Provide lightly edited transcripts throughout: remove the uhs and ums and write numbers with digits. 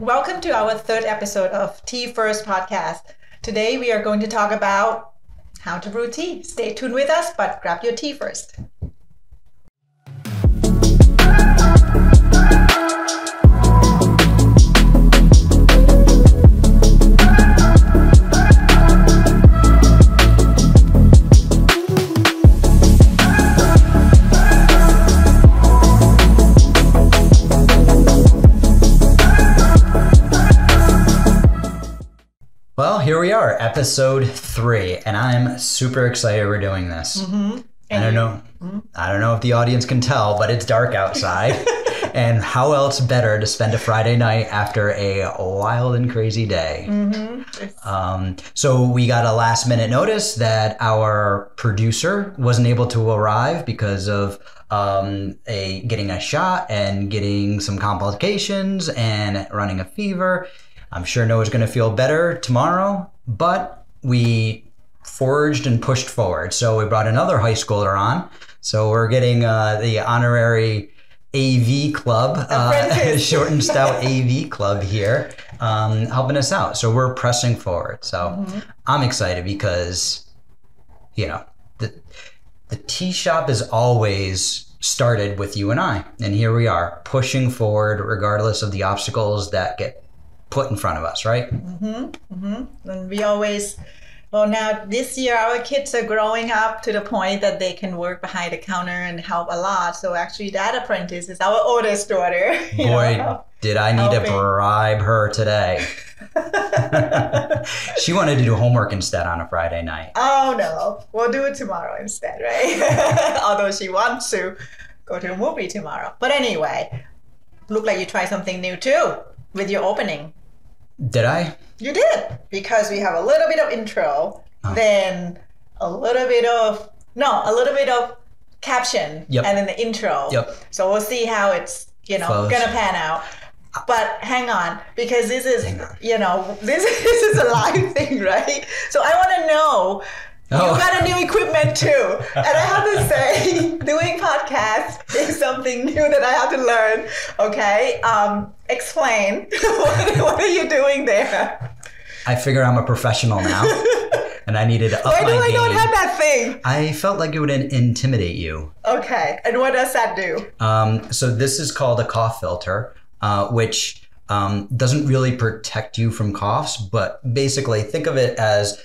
Welcome to our third episode of Tea First podcast. Today we are going to talk about how to brew tea. Stay tuned with us, but grab your tea first. Well, here we are, episode 3, and I'm super excited we're doing this. I don't know if the audience can tell, but it's dark outside. And how else better to spend a Friday night after a wild and crazy day? So we got a last minute notice that our producer wasn't able to arrive because of getting a shot and getting some complications and running a fever. I'm sure Noah's going to feel better tomorrow, but we forged and pushed forward. So we brought another high schooler on. So we're getting the honorary AV club, short and stout AV club here, helping us out. So we're pressing forward. So I'm excited because, you know, the tea shop is always started with you and I. And here we are pushing forward regardless of the obstacles that get put in front of us, right? And we always, now this year our kids are growing up to the point that they can work behind the counter and help a lot. So actually that apprentice is our oldest daughter. Boy, did I need to bribe her today. She wanted to do homework instead on a Friday night. Oh no, we'll do it tomorrow instead, right? Although she wants to go to a movie tomorrow. But anyway, look like you tried something new too with your opening. Did I? You did, because we have a little bit of intro, then a little bit of caption, and then the intro. So we'll see how it's, gonna pan out. But hang on, because this is, this is a live thing, right? So I want to know, you got a new equipment too. And I have to say, doing podcasts is something new that I have to learn. Okay. Explain. What are you doing there? I figure I'm a professional now. And I needed to up my game. Why do I not have that thing? I felt like it would intimidate you. Okay. And what does that do? So this is called a cough filter, which doesn't really protect you from coughs. But basically, think of it as,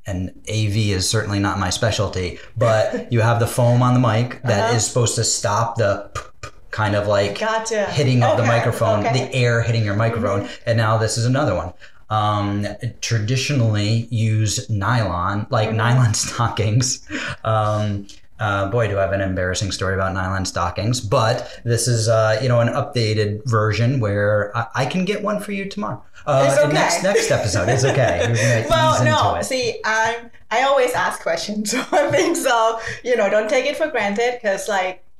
and AV is certainly not my specialty, but you have the foam on the mic that is supposed to stop the kind of like hitting of the microphone, the air hitting your microphone. And now this is another one. Traditionally use nylon, like nylon stockings. Boy, do I have an embarrassing story about nylon stockings, but this is, an updated version where I can get one for you tomorrow. It's okay. Next episode. It's okay. Well, no, see, I always ask questions. So I think so, don't take it for granted, because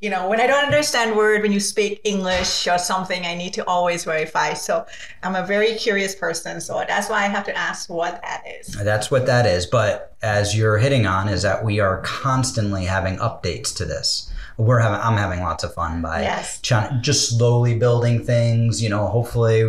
when I don't understand word, when you speak English or something, I need to always verify. So I'm a very curious person. So that's why I have to ask what that is. That's what that is. But as you're hitting on is that we are constantly having updates to this. I'm having lots of fun by just slowly building things. Hopefully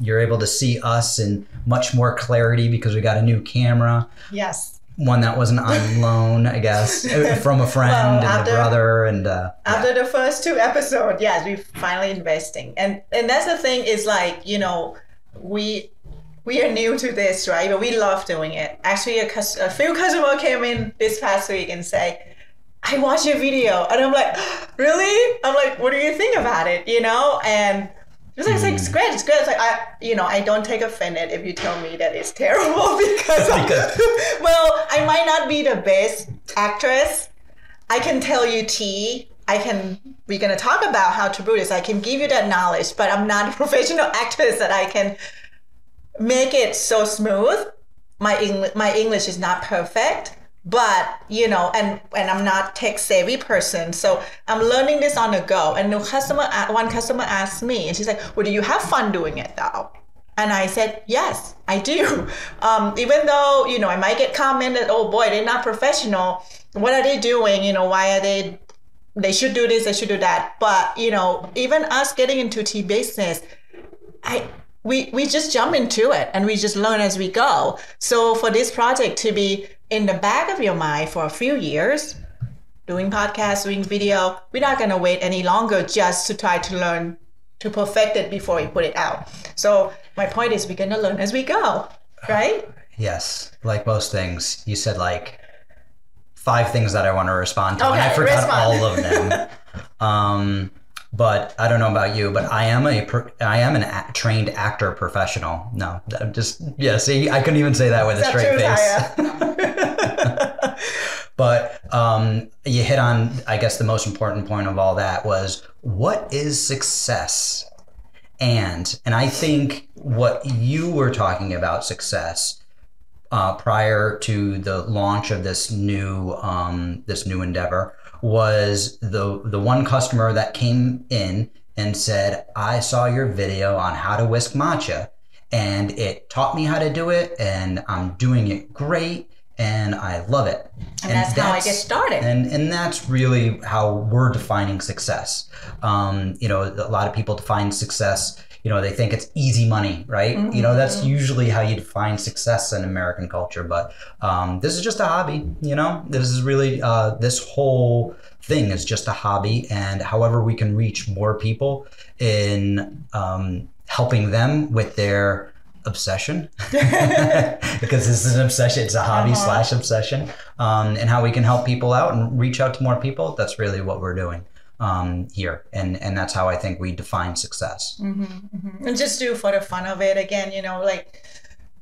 you're able to see us in much more clarity because we got a new camera. Yes. One that wasn't on loan, I guess, from a friend and a brother. And after the first 2 episodes, yes, we're finally investing. And that's the thing is we are new to this, right? But we love doing it. Actually, a few customers came in this past week and say, I watched your video. And I'm like, really? I'm like, what do you think about it? And it's like, it's great. It's good. It's like, I don't take offended if you tell me that it's terrible because well, I might not be the best actress. I can tell you tea. We're going to talk about how to brew this. I can give you that knowledge, but I'm not a professional actress that I can make it so smooth. My English is not perfect. But, and I'm not tech savvy person. So I'm learning this on the go. And one customer asked me, and she's like, well, do you have fun doing it though? And I said, yes, I do. Even though, I might get commented, oh boy, they're not professional. What are they doing? Why are they should do this, they should do that. But, even us getting into tea business, we just jump into it and we just learn as we go. So for this project to be in the back of your mind for a few years, doing podcasts, doing video, we're not going to wait any longer just to try to learn to perfect it before we put it out. So my point is we're going to learn as we go, right? Yes. Like most things, you said like 5 things that I want to respond to, Okay, and I forgot all of them. But I don't know about you, but I am a trained actor professional. No, I'm just, yeah, see, I couldn't even say that with a straight face. But you hit on, I guess, the most important point of all that was, what is success? And I think what you were talking about success prior to the launch of this new endeavor was the one customer that came in and said, I saw your video on how to whisk matcha and it taught me how to do it and I'm doing it great and I love it. And that's how I get started. And that's really how we're defining success. You know, a lot of people define success, you know, they think it's easy money, right? Mm-hmm. You know, that's usually how you define success in American culture. But this is just a hobby, you know? This is really, this whole thing is just a hobby. And however we can reach more people in helping them with their obsession, because this is an obsession, it's a hobby / obsession, and how we can help people out and reach out to more people. That's really what we're doing here, and that's how I think we define success. And just do for the fun of it. Again, you know, like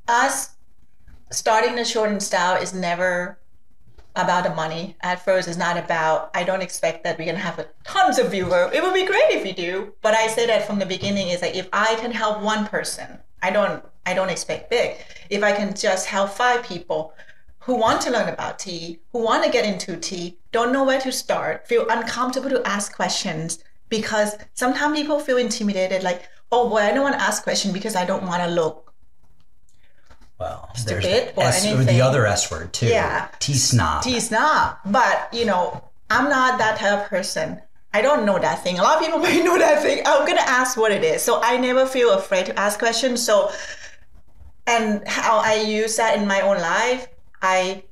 us starting the Short and Stout is never about the money. At first, it's not about, I don't expect that we're gonna have tons of viewers. It would be great if we do, but I say that from the beginning is like, if I can help one person, I don't expect big. If I can just help 5 people who want to learn about tea, who want to get into tea, don't know where to start, feel uncomfortable to ask questions, because sometimes people feel intimidated, like, oh boy, I don't want to ask questions because I don't want to look stupid or anything. Or the other S word too. Yeah. Tea snob. Tea snob. But, you know, I'm not that type of person. I don't know that thing. A lot of people may know that thing. I'm going to ask what it is. So I never feel afraid to ask questions. So, and how I use that in my own life, I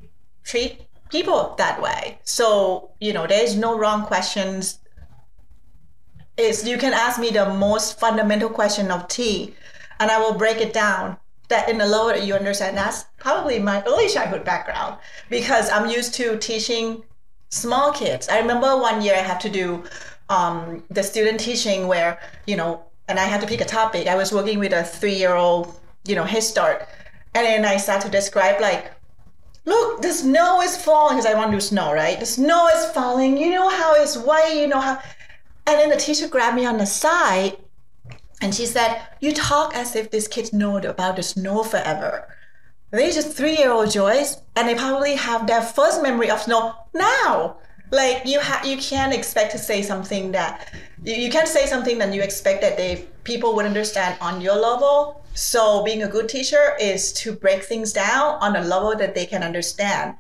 treat people that way. So, you know, there's no wrong questions. You can ask me the most fundamental question of tea, and I will break it down. That in the lower you understand. That's probably my early childhood background, because I'm used to teaching small kids. I remember one year I had to do the student teaching where, you know, and I had to pick a topic. I was working with a 3-year-old, you know, his start. And then I started to describe like, look, the snow is falling, because I want to do snow, right? The snow is falling. You know how it's white, you know how. And then the teacher grabbed me on the side and she said, you talk as if these kids know about the snow forever. They're just 3-year-old Joyce, and they probably have their first memory of snow now. Like you can't expect to say something that you can't say something that you expect that people would understand on your level. So being a good teacher is to break things down on a level that they can understand,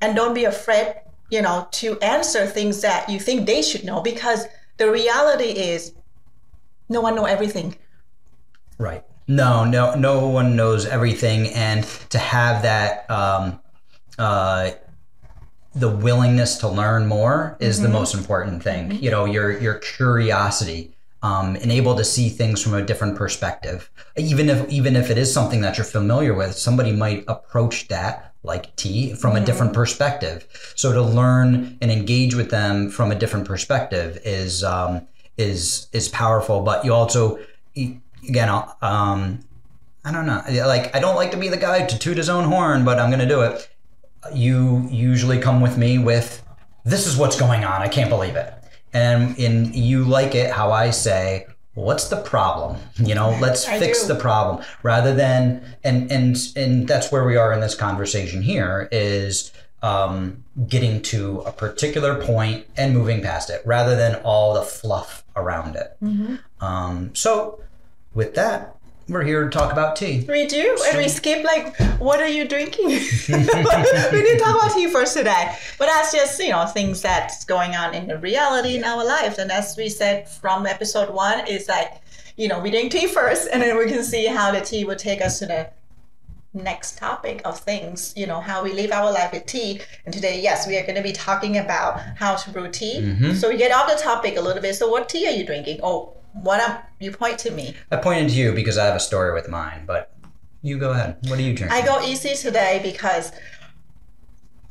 and don't be afraid, you know, to answer things that you think they should know, because the reality is no one knows everything. Right. No one knows everything, and to have that the willingness to learn more is the most important thing. You know, your curiosity, and able to see things from a different perspective. Even if it is something that you're familiar with, somebody might approach that, like tea, from a different perspective. So to learn and engage with them from a different perspective is powerful. But you also, again, I don't know. Like, I don't like to be the guy to toot his own horn, but I'm going to do it. You usually come with me with, this is what's going on. I can't believe it. And you like it how I say, what's the problem? You know, let's fix the problem, rather than, and that's where we are in this conversation here, is getting to a particular point and moving past it, rather than all the fluff around it. So with that, we're here to talk about tea. We do, and we skip like, what are you drinking? We didn't talk about tea first today, but that's just, you know, things that's going on in the reality in our lives. And as we said from episode 1, is like, we drink tea first, and then we can see how the tea will take us to the next topic of things, how we live our life with tea. And today, yes, we are going to be talking about how to brew tea. So we get off the topic a little bit. So what tea are you drinking? Oh, you point to me. I pointed to you because I have a story with mine, but you go ahead. What are you drinking? I go easy today because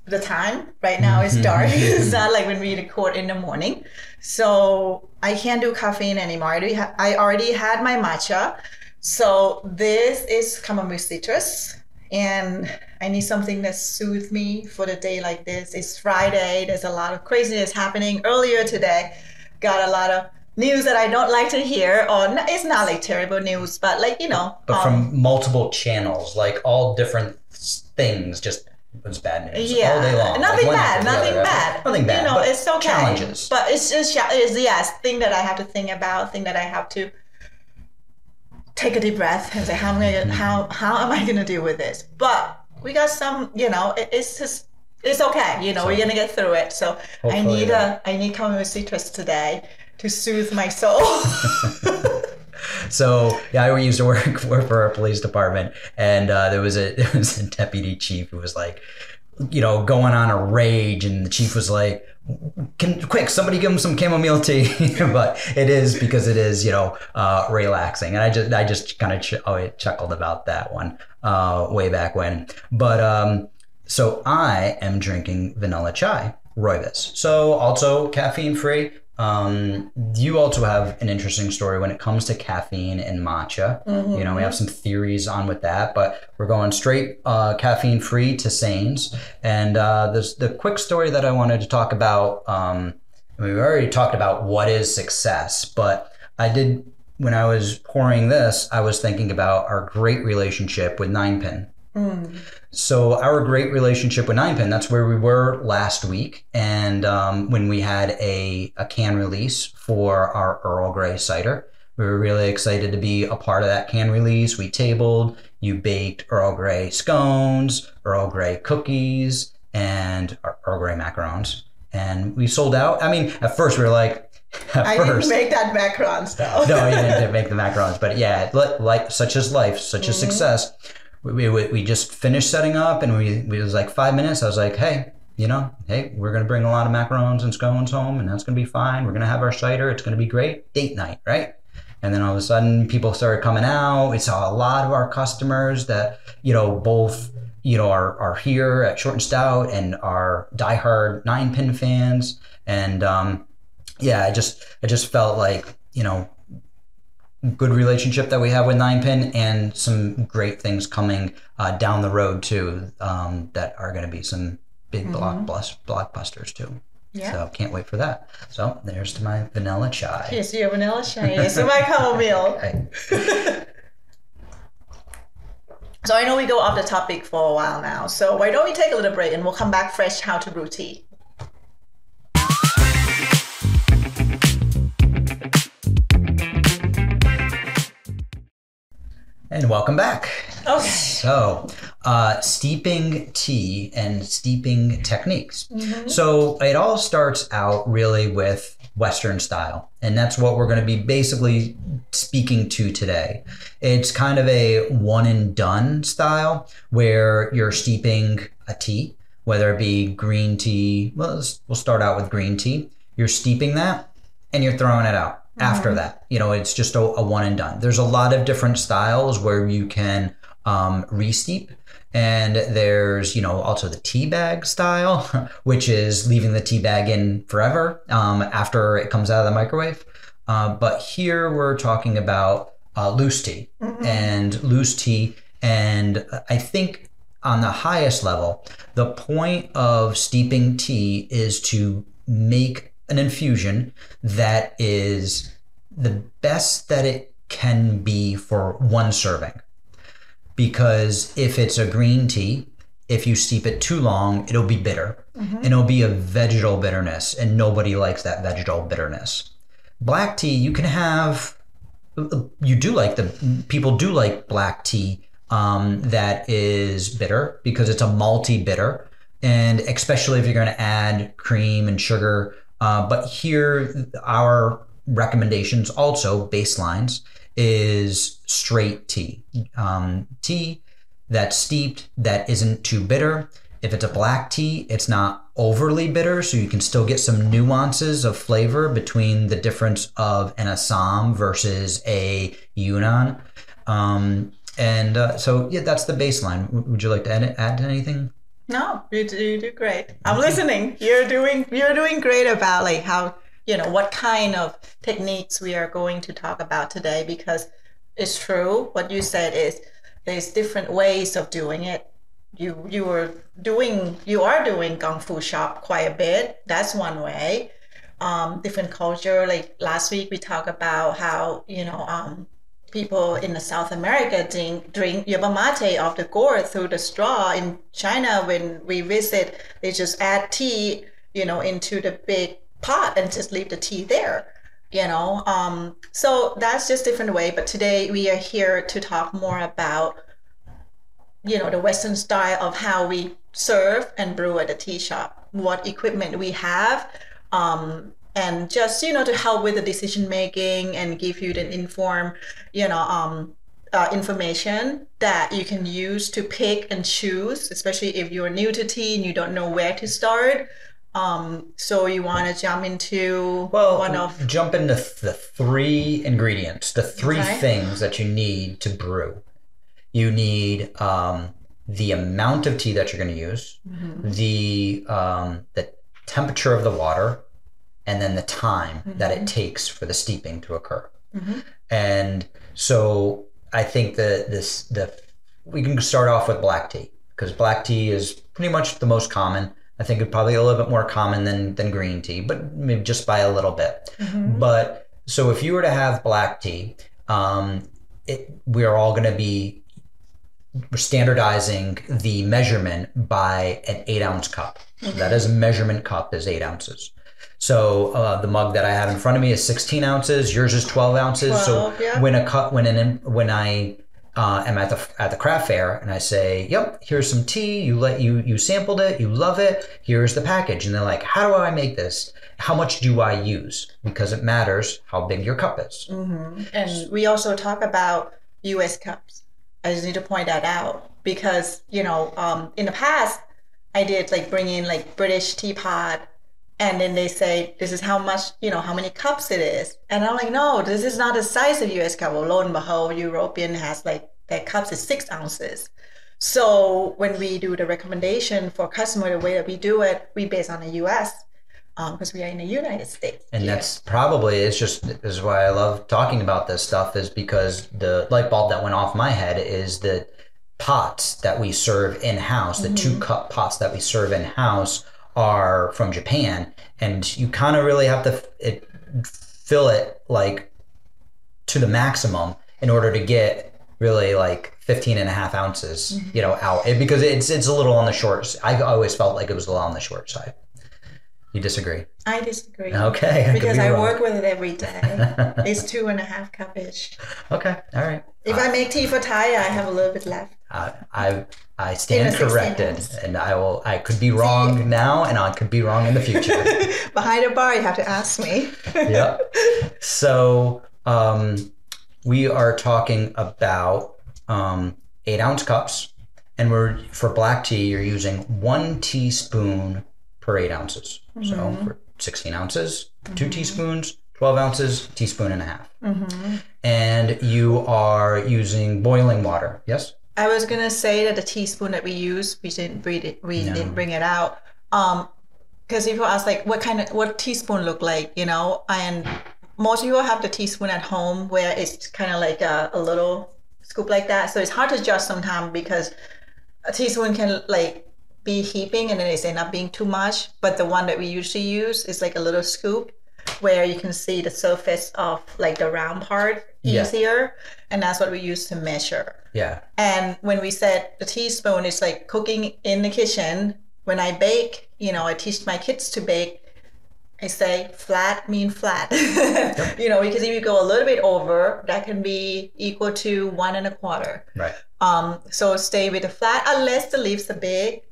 the time right now is dark. It's not like when we record in the morning. So I can't do caffeine anymore. I already had my matcha. So this is chamomile citrus, and I need something that soothes me for the day like this. It's Friday. There's a lot of craziness happening. Earlier today, got a lot of news that I don't like to hear. Or it's not like terrible news, but But from multiple channels, like all different things, just it was bad news all day long. Nothing bad. Nothing bad. It's okay. Challenges. But it's just thing that I have to think about, thing that I have to take a deep breath and say, how am I gonna deal with this? But we got some, it's okay. We're gonna get through it. So I need chamomile citrus today to soothe my soul. So I used to work for our police department, and there was a deputy chief who was like, going on a rage, and the chief was like, quick, somebody give him some chamomile tea. But it is because it is, relaxing. And I just kind of chuckled about that one way back when. But so I am drinking vanilla chai, rooibos. So also caffeine free. You also have an interesting story when it comes to caffeine and matcha. We have some theories on with that, but we're going straight caffeine free Tisanes. And there's the quick story that I wanted to talk about. We've already talked about what is success, but when I was pouring this, I was thinking about our great relationship with 9-Pin. So our great relationship with 9-Pin, that's where we were last week. And when we had a can release for our Earl Grey cider, we were really excited to be a part of that can release. We tabled, you baked Earl Grey scones, Earl Grey cookies, and Earl Grey macarons. And we sold out. I mean, at first we were like, didn't make that macarons though. No, you didn't make the macarons. But yeah, like such is life, such is success. We just finished setting up, and we was like 5 minutes. I was like, hey, we're going to bring a lot of macarons and scones home, and that's going to be fine. We're going to have our cider. It's going to be great. Date night, right? And then all of a sudden, people started coming out. We saw a lot of our customers that, both, are here at Short and Stout and are diehard 9-Pin fans. And I just felt like, good relationship that we have with 9-Pin, and some great things coming down the road too, that are going to be some big blockbusters too. Yeah. So can't wait for that. So there's to my vanilla chai. Here's your vanilla chai. Here's my chamomile. Okay. So I know we go off the topic for a while now. So why don't we take a little break, and we'll come back fresh how to brew tea. And welcome back. Okay. So, steeping tea and steeping techniques. So it all starts out really with Western style, and that's what we're going to be basically speaking to today. It's kind of a one and done style where you're steeping a tea, whether it be green tea. We'll start out with green tea. You're steeping that, and you're throwing it out. After that, it's just a one and done. There's a lot of different styles where you can re-steep, and there's also the tea bag style, which is leaving the tea bag in forever after it comes out of the microwave. But here we're talking about loose tea and I think on the highest level, the point of steeping tea is to make an infusion that is the best that it can be for one serving. Because if it's a green tea, if you steep it too long, it'll be bitter. And it'll be a vegetal bitterness, and nobody likes that vegetal bitterness. Black tea, you can have, people do like black tea that is bitter because it's a malty bitter. And especially if you're going to add cream and sugar. But here, our recommendations also, baselines, is straight tea. Tea that's steeped, that isn't too bitter. If it's a black tea, it's not overly bitter, so you can still get some nuances of flavor between the difference of an Assam versus a Yunnan. So yeah, that's the baseline. Would you like to add anything? No, you do great. I'm listening. You're doing great about like how, what kind of techniques we are going to talk about today, because it's true what you said is there's different ways of doing it. You are doing Kung Fu shop quite a bit. That's one way. Different culture. Like last week we talked about how, people in the South America drink yerba mate off the gourd through the straw. In China, when we visit, they just add tea, into the big pot and just leave the tea there. So that's just different way. But today we are here to talk more about, the Western style of how we serve and brew at the tea shop, what equipment we have, and just, to help with the decision making and give you the informed, information that you can use to pick and choose, especially if you're new to tea and you don't know where to start. So you want to jump into jump into the three ingredients, the three things that you need to brew. You need the amount of tea that you're going to use, the temperature of the water, and then the time that it takes for the steeping to occur. And so I think we can start off with black tea, because black tea is pretty much the most common. I think it's probably a little bit more common than green tea, but maybe just by a little bit. But so if you were to have black tea, we are all going to be standardizing the measurement by an 8-ounce cup. So that is a measurement cup is 8 ounces. So the mug that I have in front of me is 16 ounces. Yours is 12 ounces. 12, so yeah. when I am at the craft fair and I say, "Yep, here's some tea. You sampled it. You love it. Here's the package," and they're like, "How do I make this? How much do I use?" Because it matters how big your cup is. And we also talk about U.S. cups. I just need to point that out because, in the past, I did bring in British teapot, and then they say, this is how much, how many cups it is. And I'm like, no, this is not the size of US cup. Well, lo and behold, European has their cups is 6 ounces. So when we do the recommendation for customer, the way that we do it, we base on the US. Because we are in the United States. And that's probably, this is why I love talking about this stuff, is because the light bulb that went off my head is the pots that we serve in-house, the 2-cup pots that we serve in-house are from Japan. And you kind of really have to fill it to the maximum in order to get really 15 and a half ounces, out. Because it's a little on the short. I always felt like it was a little on the short side. You disagree? I disagree. Okay. Because I work with it every day. It's 2.5 cup-ish. Okay. All right. If I make tea for Thai, I have a little bit left. I stand corrected, and I could be wrong now, and I could be wrong in the future. Behind the bar, you have to ask me. Yep. So we are talking about 8-ounce cups, and for black tea, you're using 1 teaspoon per 8 ounces. So for 16 ounces, 2 teaspoons, 12 ounces, teaspoon and a half. And you are using boiling water. Yes? I was going to say that the teaspoon that we use, we didn't bring it out. Because people ask what teaspoon look like, and most people have the teaspoon at home where it's kind of like a little scoop like that. So it's hard to judge sometimes because a teaspoon can be heaping and then it's end up being too much. But the one that we usually use is a little scoop where you can see the surface of the round part easier. And that's what we use to measure. Yeah. And when we said the teaspoon is cooking in the kitchen, when I bake, I teach my kids to bake, I say flat mean flat. Yep. Because if you go a little bit over, that can be equal to 1 1/4. Right. So stay with the flat unless the leaves are big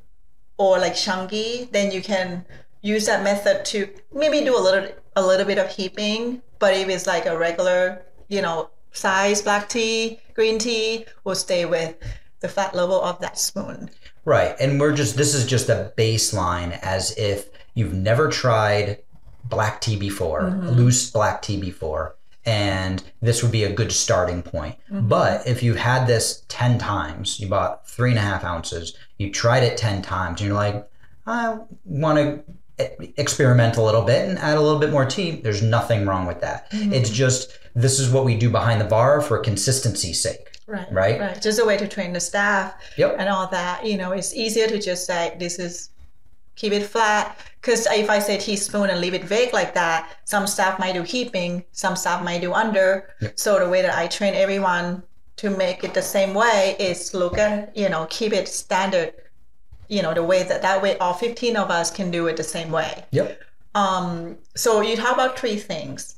or chunky, then you can use that method to maybe do a little bit of heaping. But if it's a regular, size black tea, green tea, will stay with the fat level of that spoon. Right. And this is just a baseline, as if you've never tried black tea before, loose black tea before, and this would be a good starting point. But if you've had this 10 times, you bought 3.5 ounces, you tried it 10 times, and you're like, I want to experiment a little bit and add a little bit more tea, there's nothing wrong with that. It's just, this is what we do behind the bar for consistency's sake. Right. Just a way to train the staff Yep. and all that. It's easier to just say, keep it flat. Because if I say teaspoon and leave it vague like that, some staff might do heaping, some staff might do under. Yep. So the way that I train everyone to make it the same way is look at, keep it standard, the way that way all 15 of us can do it the same way. Yep. So you talk about 3 things.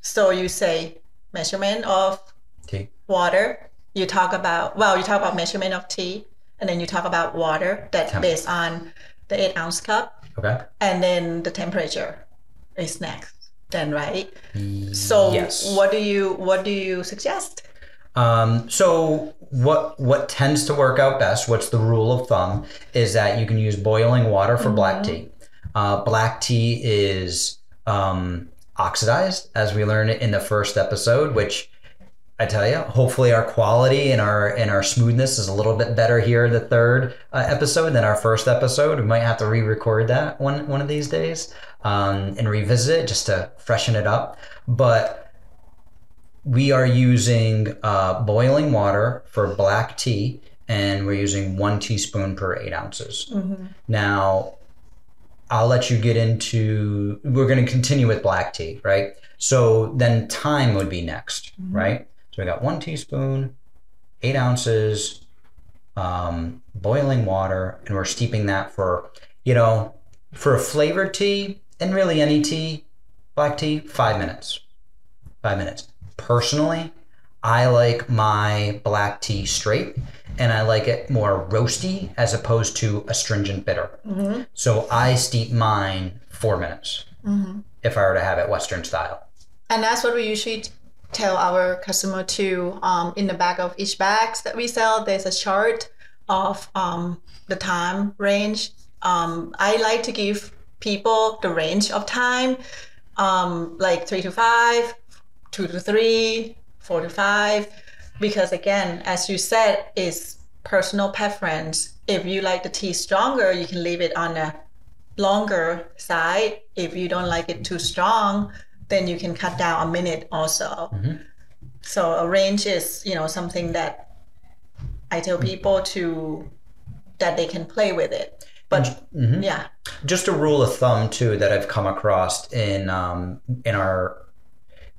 So you say measurement of Tea. Water. You talk about measurement of tea, and then you talk about water that's based on the 8-ounce cup. Okay. And then the temperature is next. Then, right? So yes. What do you suggest? So what tends to work out best, what's the rule of thumb, is that you can use boiling water for black tea. Black tea is oxidized, as we learned in the first episode, which I tell you, hopefully our quality and our smoothness is a little bit better here in the third episode than our first episode. We might have to re-record that one of these days and revisit it just to freshen it up. But we are using boiling water for black tea, and we're using 1 teaspoon per 8 ounces. Now, I'll let you get into, we're going to continue with black tea, right? So then time would be next, right? So we got 1 teaspoon, 8 ounces, boiling water, and we're steeping that for, for a flavored tea, and really any tea, black tea, 5 minutes. 5 minutes. Personally, I like my black tea straight, and I like it more roasty as opposed to astringent bitter. So I steep mine 4 minutes if I were to have it Western style. And that's what we usually tell our customer too. In the back of each bags that we sell, there's a chart of the time range. I like to give people the range of time, like 3 to 5, 2 to 3, 4 to 5, because again, as you said, it's personal preference. If you like the tea stronger, you can leave it on a longer side. If you don't like it too strong, then you can cut down a minute also. So a range is, something that I tell people that they can play with it. But yeah. Just a rule of thumb too that I've come across in our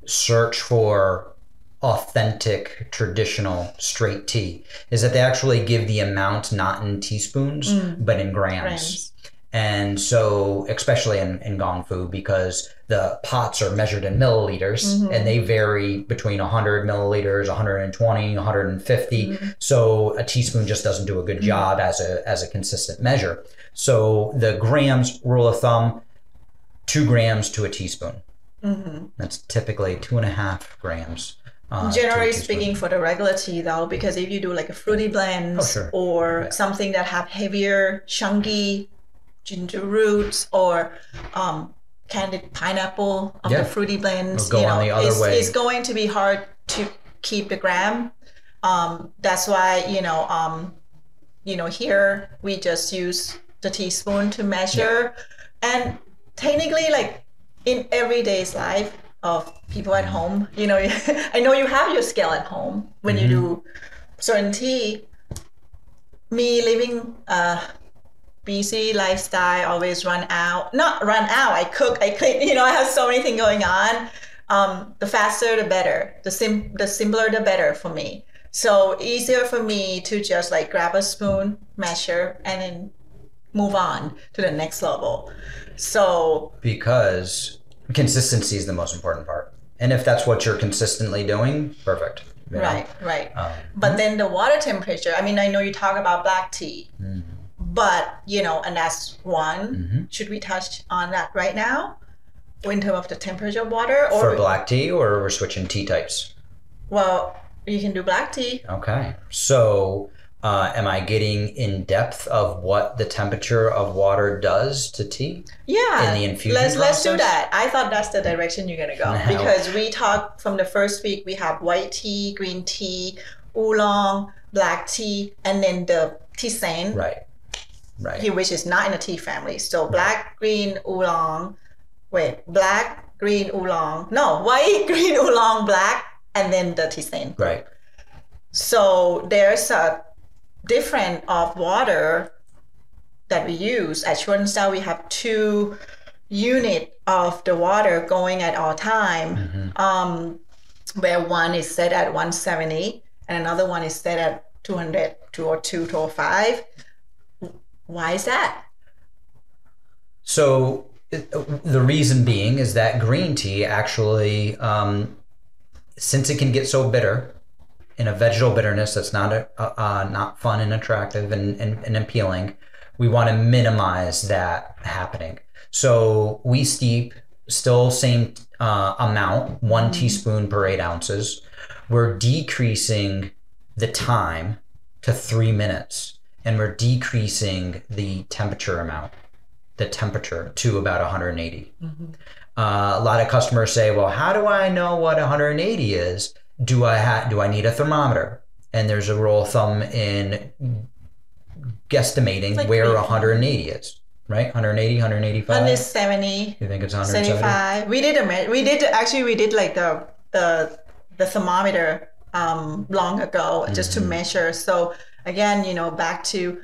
search for authentic traditional straight tea is that they actually give the amount not in teaspoons but in grams. And so, especially in Gong Fu, because the pots are measured in milliliters and they vary between 100 milliliters, 120, 150. So a teaspoon just doesn't do a good job as a consistent measure. So the grams, rule of thumb, 2 grams to a teaspoon. That's typically 2.5 grams. Generally speaking, for the regular tea though, because if you do like a fruity blends or something that have heavier, chunky ginger roots or candied pineapple of the fruity blends, it's going to be hard to keep the gram. That's why here we just use the teaspoon to measure. And technically, like in everyday's life of people at home, I know you have your scale at home when you do certain tea. Me living busy lifestyle, always not run out, I cook, I clean, I have so many things going on. The faster the better, the simpler the better for me. So easier for me to just like grab a spoon, measure, and then move on to the next level. So because consistency is the most important part, and if that's what you're consistently doing, perfect. Right. But then the water temperature, I know you talk about black tea, but and that's one. Should we touch on that right now in terms of the temperature of water, or for black tea, or we're switching tea types? Well, you can do black tea. Okay. So, am I getting in depth of what the temperature of water does to tea Yeah, in the infusion let's do process? that. I thought that's the direction you're gonna go No. because we talked from the first week. We have white tea, green tea, oolong, black tea, and then the tisane, Right. which is not in the tea family. So black, green, oolong. Wait, black, green, oolong. No, white, green, oolong, black, and then the tisane. Right. So there's a different of water that we use. At Short and Stout, we have 2 units of the water going at all time, where one is set at 170 and another one is set at 200, 202, 205. Why is that? So, the reason being is that green tea actually, since it can get so bitter, in a vegetal bitterness that's not fun and attractive and appealing, we want to minimize that happening. So we steep still same amount, 1 teaspoon per 8 ounces. We're decreasing the time to 3 minutes, and we're decreasing the temperature to about 180. A lot of customers say, well, how do I know what 180 is? Do I need a thermometer? And there's a rule of thumb in guesstimating where 180 is, right? 180, 185? 170. You think it's 175? 75. We did like the thermometer long ago just to measure. So again, back to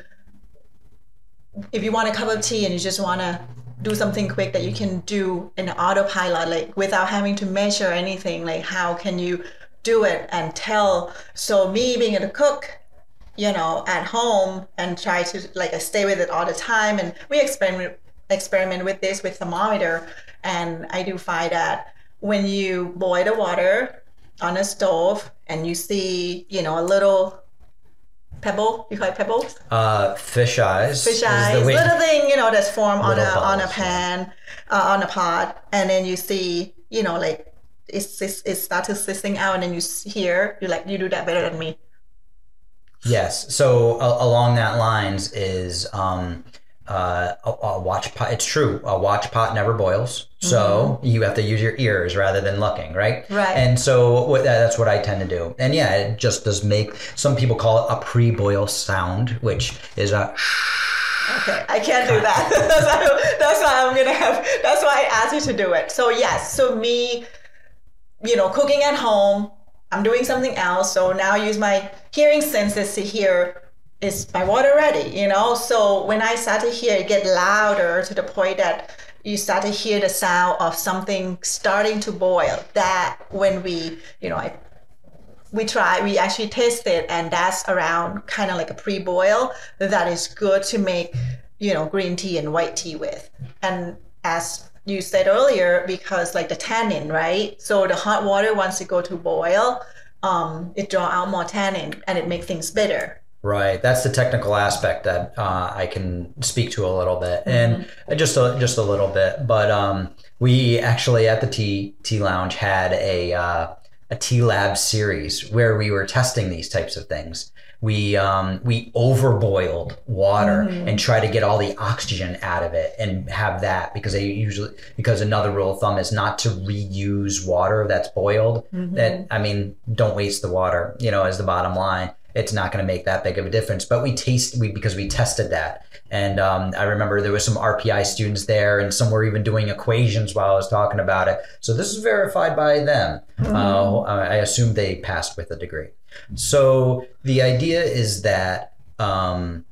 if you want a cup of tea and you just want to do something quick that you can do in autopilot, like without having to measure anything, like how can you do it and tell? So me being a cook, at home and try to stay with it all the time, and we experiment with this with thermometer, and I do find that when you boil the water on a stove and you see a little pebble, you call it pebbles? Fish eyes. Little thing, that's formed on Little a pan, on a pot, and then you see, it starts sizzling out, and then you hear, you do that better than me. Yes. So along that lines is a watch pot. It's true. A watch pot never boils. So you have to use your ears rather than looking, right? Right. And so that's what I tend to do. And yeah, it just does make, some people call it a pre-boil sound, which is a Okay, I can't do that. That's why I'm gonna have. That's why I asked you to do it. So yes, so me, cooking at home, I'm doing something else. So now I use my hearing senses to hear, is my water ready? So when I start to hear it get louder to the point that you start to hear the sound of something starting to boil, that when we actually taste it, and that's around kind of like a pre-boil, that is good to make, green tea and white tea with. And as you said earlier, because the tannin, right? So the hot water, once it go to boil, it draw out more tannin and it makes things bitter. Right. That's the technical aspect that I can speak to a little bit, and just a little bit. But we actually at the tea lounge had a tea lab series where we were testing these types of things. We overboiled water and try to get all the oxygen out of it and have that, because another rule of thumb is not to reuse water that's boiled. Don't waste the water, as the bottom line. It's not going to make that big of a difference. But because we tested that. And I remember there was some RPI students there, and some were even doing equations while I was talking about it. So this is verified by them. I assume they passed with a degree. So the idea is that the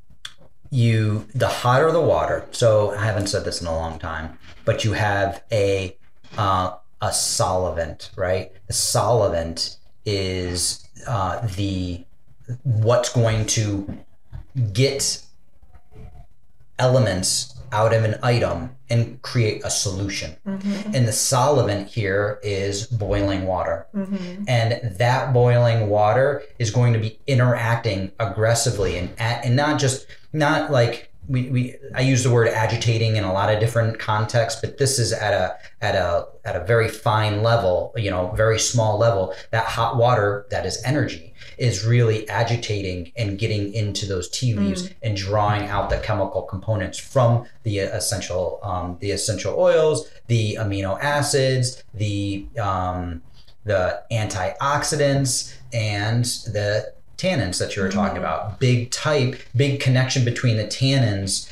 hotter the water. So I haven't said this in a long time, but you have a solvent, right? The solvent is what's going to get elements out of an item and create a solution. And the solvent here is boiling water. And that boiling water is going to be interacting aggressively and not I use the word agitating in a lot of different contexts, but this is at a very fine level, very small level. That hot water, that is energy, is really agitating and getting into those tea leaves and drawing out the chemical components from the essential oils, the amino acids, the antioxidants, and the tannins that you were talking about. Big connection between the tannins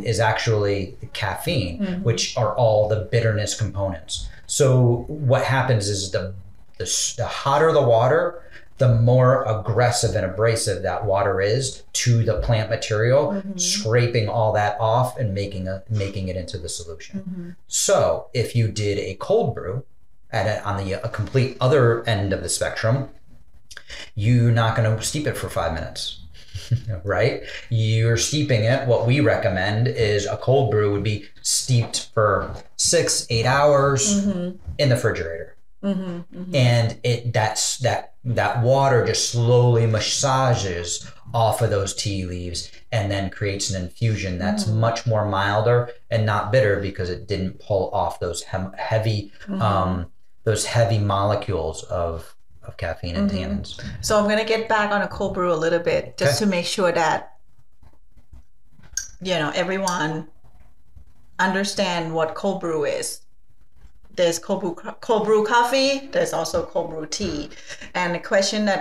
is actually the caffeine, which are all the bitterness components. So what happens is the hotter the water, the more aggressive and abrasive that water is to the plant material, scraping all that off and making it into the solution. So if you did a cold brew on the complete other end of the spectrum, you're not going to steep it for 5 minutes, right? You're steeping it. What we recommend is a cold brew would be steeped for 6-8 hours in the refrigerator. And that water just slowly massages off of those tea leaves and then creates an infusion that's much more milder and not bitter because it didn't pull off those heavy molecules of caffeine and tannins. So I'm going to get back on a cold brew a little bit just to make sure that everyone understand what cold brew is. There's cold brew coffee. There's also cold brew tea. And the question that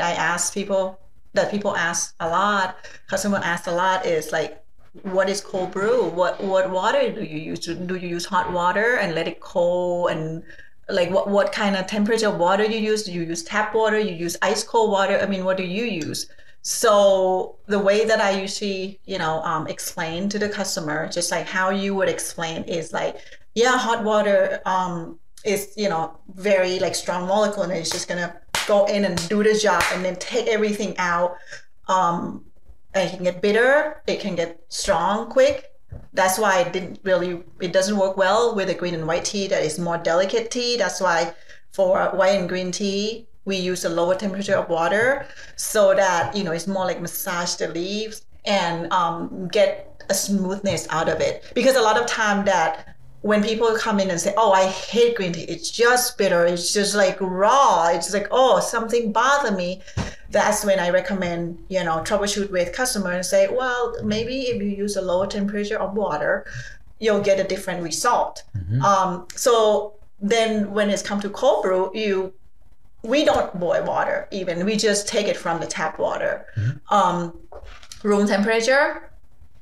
people ask a lot, customer ask a lot, is like, what is cold brew? What water do you use? Do you use hot water and let it cold? And like what kind of temperature of water you use? Do you use tap water? You use ice cold water? I mean, what do you use? So the way that I usually, explain to the customer, just like how you would explain, is like, hot water is, very like strong molecule, and it's just gonna go in and do the job and then take everything out. And it can get bitter, it can get strong quick. That's why it doesn't work well with a green and white tea that is more delicate tea. That's why for white and green tea, we use a lower temperature of water so that, it's more like massage the leaves and get a smoothness out of it. Because a lot of time that when people come in and say, oh, I hate green tea, it's just bitter, it's just like raw, it's like, oh, something bothered me. That's when I recommend, troubleshoot with customer and say, well, maybe if you use a lower temperature of water, you'll get a different result. So then when it's come to cold brew, we don't boil water even. We just take it from the tap water, room temperature,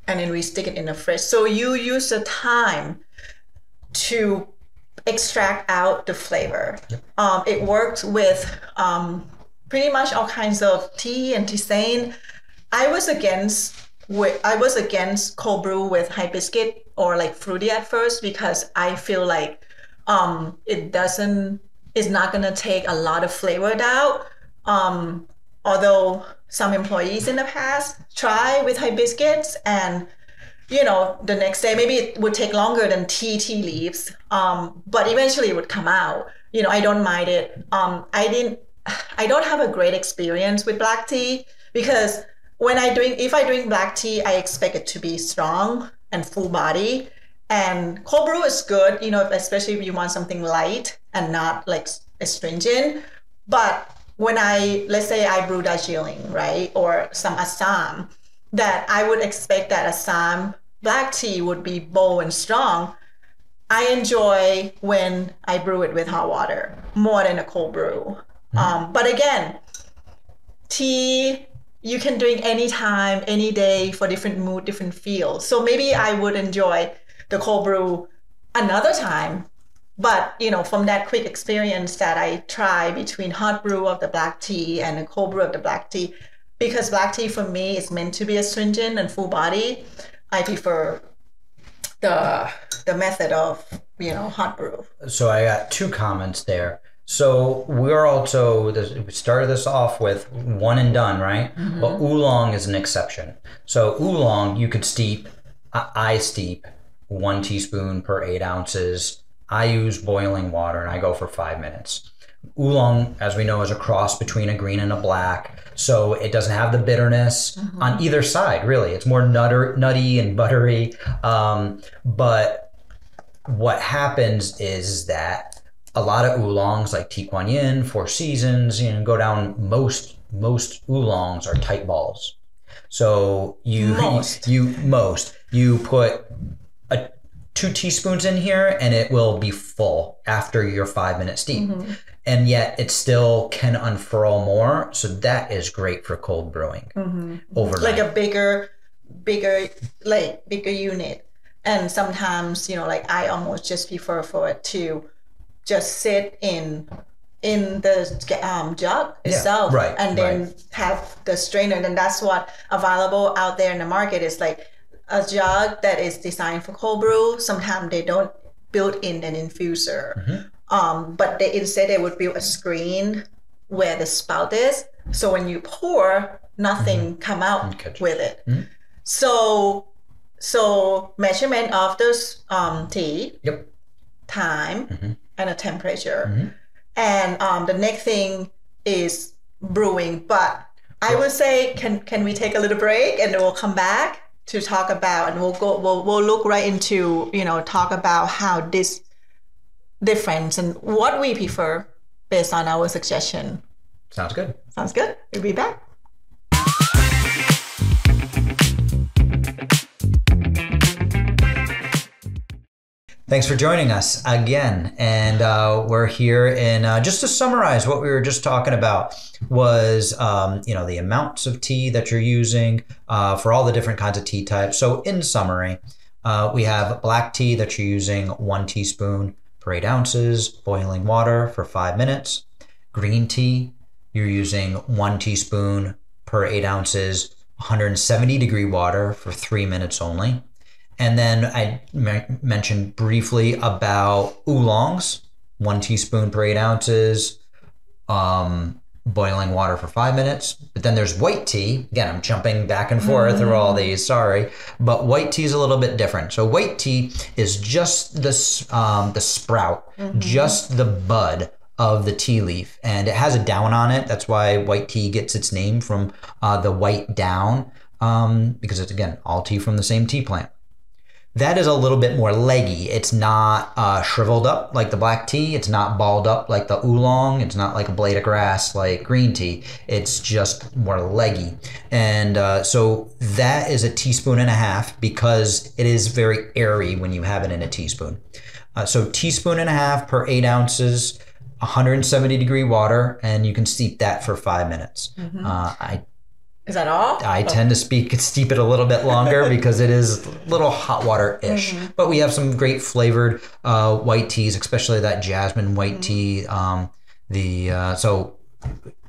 and then we stick it in the fridge. So you use the time to extract out the flavor. It works with pretty much all kinds of tea and tisane. I was against cold brew with hibiscus or like fruity at first because I feel like it's not gonna take a lot of flavor out. Although some employees in the past try with hibiscus and the next day maybe it would take longer than tea leaves, but eventually it would come out. I don't mind it. I don't have a great experience with black tea because if I drink black tea, I expect it to be strong and full body. And cold brew is good, especially if you want something light and not like astringent. But when let's say I brew Darjeeling, right, or some Assam, that I would expect that Assam black tea would be bold and strong. I enjoy when I brew it with hot water more than a cold brew. But again, tea, you can drink anytime, any day for different mood, different feel. So maybe I would enjoy the cold brew another time. But, from that quick experience that I try between hot brew of the black tea and a cold brew of the black tea, because black tea for me is meant to be astringent and full body, I prefer the method of, hot brew. So I got 2 comments there. So we started this off with one and done, right? But Oolong is an exception. So Oolong, you could steep, I steep 1 teaspoon per 8 ounces. I use boiling water and I go for 5 minutes. Oolong, as we know, is a cross between a green and a black. So it doesn't have the bitterness on either side, really. It's more nutty and buttery. But what happens is that a lot of oolongs like Ti Quan Yin, Four Seasons, go down, most oolongs are tight balls. So you put 2 teaspoons in here and it will be full after your 5-minute steam. And yet it still can unfurl more. So that is great for cold brewing overnight. Like a bigger unit. And sometimes, like I almost just prefer for it to just sit in the jug itself, and then have the strainer. And that's what available out there in the market is like a jug that is designed for cold brew. Sometimes they don't build in an infuser, but instead they would build a screen where the spout is. So when you pour, nothing come out with it. So measurement of this tea, time, and a temperature. And the next thing is brewing. But I would say, can we take a little break and then we'll come back to talk about, and we'll look right into, talk about how this difference and what we prefer based on our suggestion. Sounds good. Sounds good. We'll be back. Thanks for joining us again. And we're here in, just to summarize what we were just talking about was, the amounts of tea that you're using for all the different kinds of tea types. So in summary, we have black tea that you're using 1 teaspoon per 8 ounces, boiling water for 5 minutes. Green tea, you're using 1 teaspoon per 8 ounces, 170 degree water for 3 minutes only. And then I mentioned briefly about oolongs, 1 teaspoon per 8 ounces, boiling water for 5 minutes. But then there's white tea. Again, I'm jumping back and forth through all these, sorry. But white tea is a little bit different. So white tea is just the sprout, just the bud of the tea leaf. And it has a down on it. That's why white tea gets its name from the white down, because it's, again, all tea from the same tea plant. That is a little bit more leggy. It's not shriveled up like the black tea. It's not balled up like the oolong. It's not like a blade of grass like green tea. It's just more leggy. And so that is 1.5 teaspoons because it is very airy when you have it in a teaspoon. So 1.5 teaspoons per 8 ounces, 170 degree water, and you can steep that for 5 minutes. Is that all? I tend to steep it a little bit longer because it is a little hot water-ish. But we have some great flavored white teas, especially that jasmine white tea. So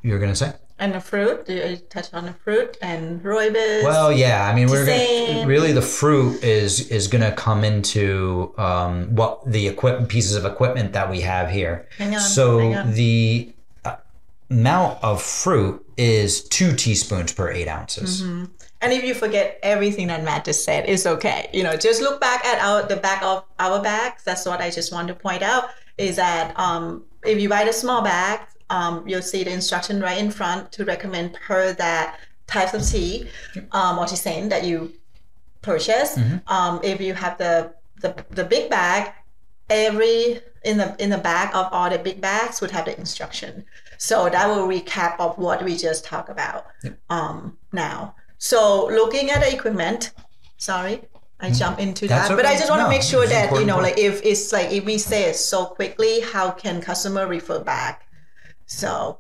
you're going to say? And the fruit, do you touch on the fruit and rooibos? Well, yeah. I mean, Tisane. The fruit is going to come into what the pieces of equipment that we have here. Hang on. The amount of fruit is 2 teaspoons per 8 ounces. And if you forget everything that Matt just said, it's okay. Just look back at the back of our bags. That's what I just want to point out, is that if you buy the small bag, you'll see the instruction right in front to recommend per that types of tea or tisane that you purchase. If you have the big bag, in the back of all the big bags would have the instruction. So that will recap of what we just talked about now. So looking at the equipment, sorry, I jump into that. But I just want to make sure that, if we say it so quickly, how can customer refer back? So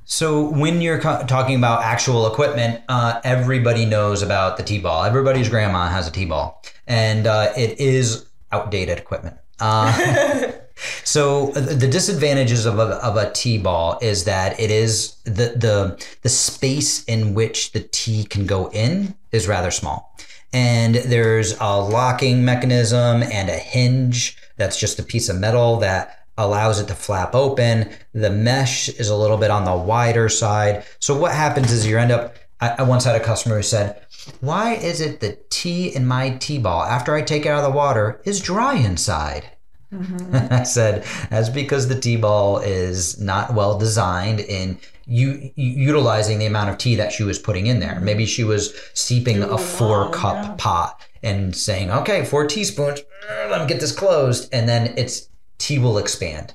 when you're talking about actual equipment, everybody knows about the T-ball. Everybody's grandma has a T-ball, and it is outdated equipment. So the disadvantages of a T-ball is that it is the space in which the tea can go in is rather small. And there's a locking mechanism and a hinge that's just a piece of metal that allows it to flap open. The mesh is a little bit on the wider side. So what happens is you end up, I once had a customer who said, "Why is it the tea in my T-ball, after I take it out of the water, is dry inside?" I said, that's because the tea ball is not well designed in utilizing the amount of tea that she was putting in there. Maybe she was steeping a 4-cup pot and saying, okay, 4 teaspoons, let me get this closed. And then tea will expand.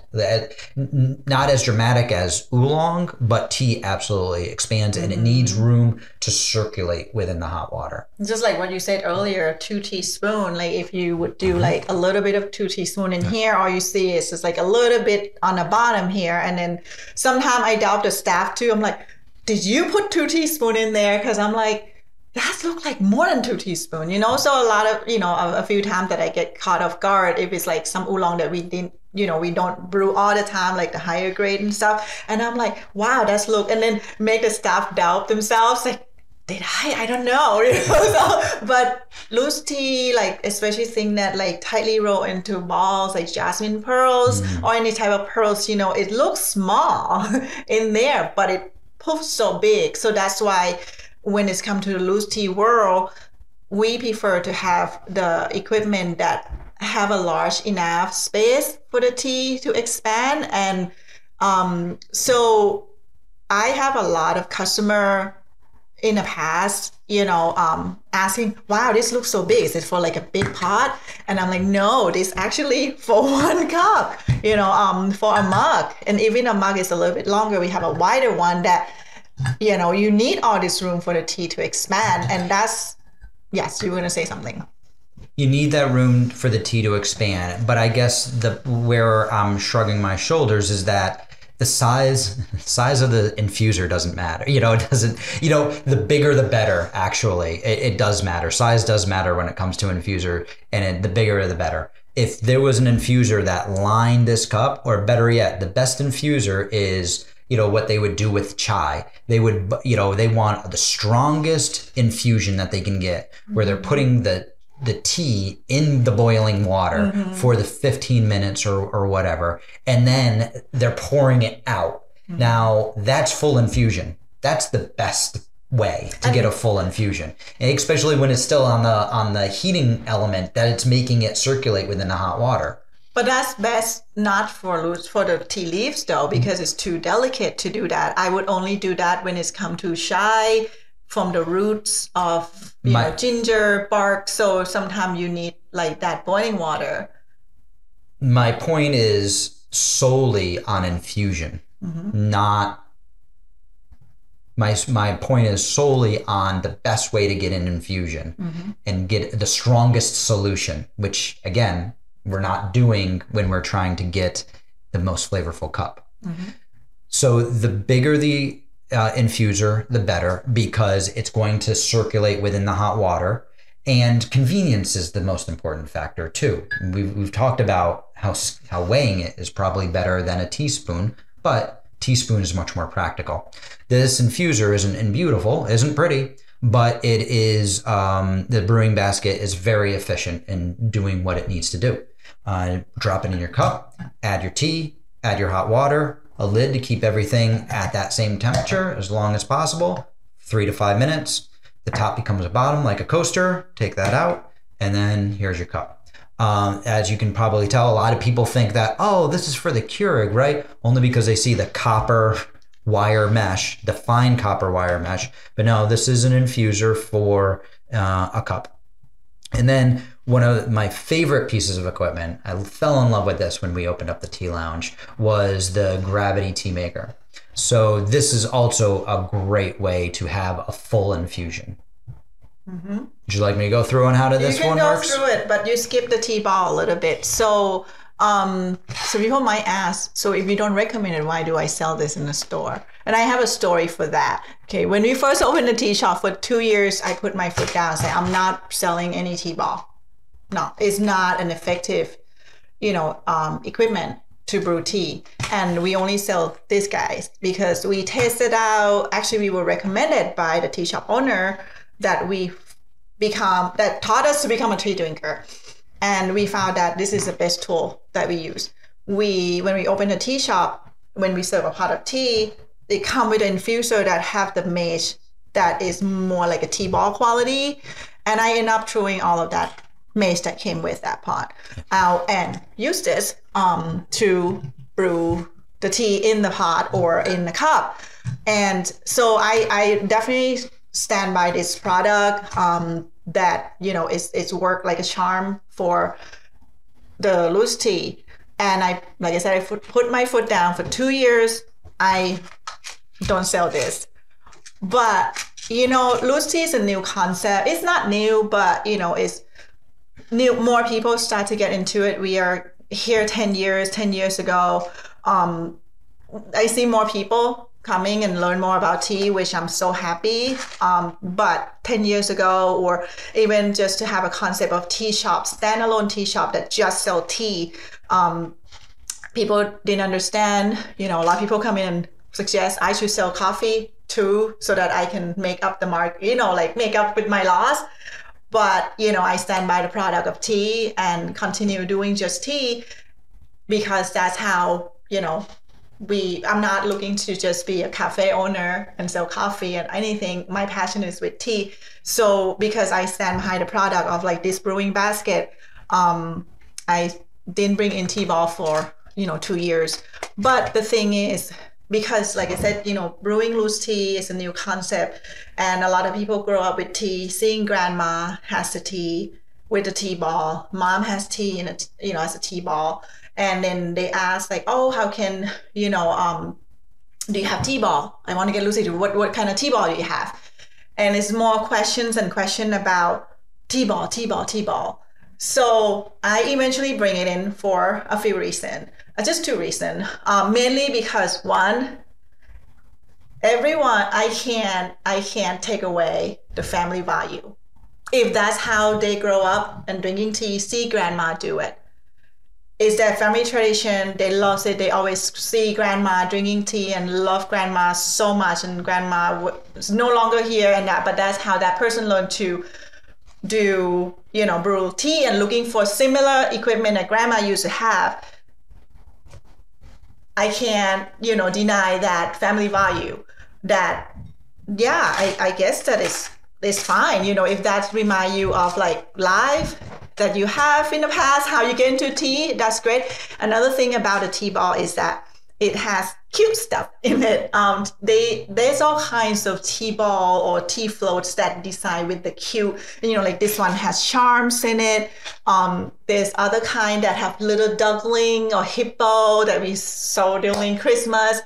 Not as dramatic as oolong, but tea absolutely expands and it needs room to circulate within the hot water. Just like what you said earlier, 2 teaspoons, like if you would do like a little bit of 2 teaspoons in here, all you see is just like a little bit on the bottom here. And then sometimes I doubt the staff too. I'm like, did you put 2 teaspoons in there? Because I'm like, that look like more than 2 teaspoons, you know? So a lot of, a few times that I get caught off guard if it's like some oolong that we didn't, we don't brew all the time, like the higher grade and stuff. And I'm like, wow, that's look, and then make the staff doubt themselves. Like, did I don't know. So, but loose tea, like especially thing that like tightly roll into balls, like jasmine pearls or any type of pearls, it looks small in there, but it puffs so big. So that's why when it's come to the loose tea world, we prefer to have the equipment that have a large enough space for the tea to expand. And so I have a lot of customer in the past, asking, wow, this looks so big. Is it for like a big pot? And I'm like, no, this actually for 1 cup, for a mug. And even a mug is a little bit longer. We have a wider one that, you need all this room for the tea to expand. And that's, yes, you were going to say something. You need that room for the tea to expand. But I guess where I'm shrugging my shoulders is that the size of the infuser doesn't matter. It doesn't, the bigger the better, actually. It does matter. Size does matter when it comes to an infuser, and the bigger the better. If there was an infuser that lined this cup, or better yet, the best infuser is what they would do with chai. They would, they want the strongest infusion that they can get, where they're putting the tea in the boiling water for the 15 minutes or whatever, and then they're pouring it out. Now, that's full infusion. That's the best way to get a full infusion, and especially when it's still on the heating element, that it's making it circulate within the hot water. But that's best not for the tea leaves though, because it's too delicate to do that. I would only do that when it's come to chai from the roots of ginger bark. So sometimes you need like that boiling water. My point is solely on infusion, not. My point is solely on the best way to get an infusion and get the strongest solution, which again, we're not doing when we're trying to get the most flavorful cup. So the bigger the infuser, the better, because it's going to circulate within the hot water, and convenience is the most important factor too. We've talked about how weighing it is probably better than a teaspoon, but teaspoon is much more practical. This infuser isn't pretty, but it is, the brewing basket is very efficient in doing what it needs to do. Drop it in your cup, add your tea, add your hot water, a lid to keep everything at that same temperature as long as possible, 3 to 5 minutes. The top becomes a bottom like a coaster, take that out, and then here's your cup. As you can probably tell, a lot of people think that, oh, this is for the Keurig, right? Only because they see the copper wire mesh, the fine copper wire mesh. But no, this is an infuser for a cup. And then one of my favorite pieces of equipment, I fell in love with this when we opened up the tea lounge, was the gravity tea maker. So this is also a great way to have a full infusion. Would you like me to go through on how this one works? You can go through it, but you skip the tea ball a little bit. So people might ask, so if you don't recommend it, why do I sell this in the store? And I have a story for that. Okay, when we first opened the tea shop for 2 years, I put my foot down and said, I'm not selling any tea ball. No, it's not an effective, equipment to brew tea. And we only sell these guys because we tested out, actually we were recommended by the tea shop owner that taught us to become a tea drinker. And we found that this is the best tool that we use. When we open a tea shop, when we serve a pot of tea, they come with an infuser that have the mesh that is more like a tea ball quality. And I end up throwing all of that mace that came with that pot out and use this to brew the tea in the pot or in the cup. And so I definitely stand by this product that, you know, it's worked like a charm for the loose tea. And like I said, I put my foot down for 2 years. I don't sell this. But, you know, loose tea is a new concept. It's not new, but, you know, it's new. More people start to get into it. We are here 10 years ago. I see more people coming and learn more about tea, which I'm so happy. But 10 years ago, or even just to have a concept of tea shop, standalone tea shop that just sell tea, people didn't understand. You know, a lot of people come in and suggest I should sell coffee too, so that I can make up the mark, you know, like make up with my loss. But, you know, I stand by the product of tea and continue doing just tea because that's how, you know, I'm not looking to just be a cafe owner and sell coffee and anything. My passion is with tea. So because I stand behind the product of like this brewing basket, I didn't bring in tea ball for, you know, 2 years. But the thing is, because like I said, you know, brewing loose tea is a new concept, and a lot of people grow up with tea, seeing grandma has the tea with the tea ball, mom has tea in a, you know, as a tea ball, and then they ask like, oh, how can, you know, do you have tea ball? I want to get loose tea. What kind of tea ball do you have? And it's more questions and question about tea ball. So I eventually bring it in for a few reasons. Just 2 reasons. Mainly because one, everyone, I can't take away the family value. If that's how they grow up and drinking tea, see grandma do it. It's their family tradition. They love it. They always see grandma drinking tea and love grandma so much. And grandma is no longer here and that, but that's how that person learned to do, you know, brew tea, and looking for similar equipment that grandma used to have. I can't, you know, deny that family value. That, yeah, I guess that is fine. You know, if that remind you of like life that you have in the past, how you get into tea, that's great. Another thing about a tea ball is that it has cute stuff in it. There's all kinds of tea ball or tea floats that design with the cute, you know, like this one has charms in it. There's other kind that have little duckling or hippo that we sold during Christmas.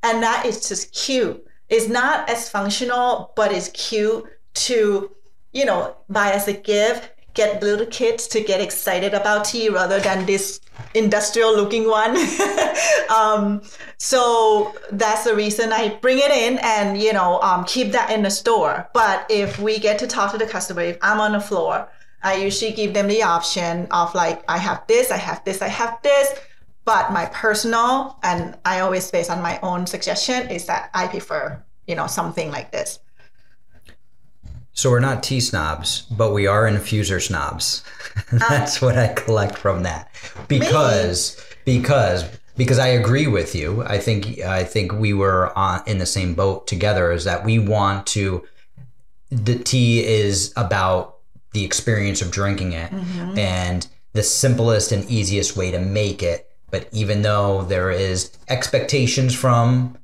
And that is just cute. It's not as functional, but it's cute to, you know, buy as a gift, get little kids to get excited about tea rather than this industrial looking one. So that's the reason I bring it in and, you know, keep that in the store. But if we get to talk to the customer, if I'm on the floor, I usually give them the option of like, I have this. But my personal, and I always base on my own suggestion, is that I prefer, you know, something like this. So we're not tea snobs, but we are infuser snobs. That's what I collect from that. Because I agree with you. I think we were in the same boat together, is that we want to, the tea is about the experience of drinking it, mm-hmm. and the simplest and easiest way to make it. But even though there is expectations from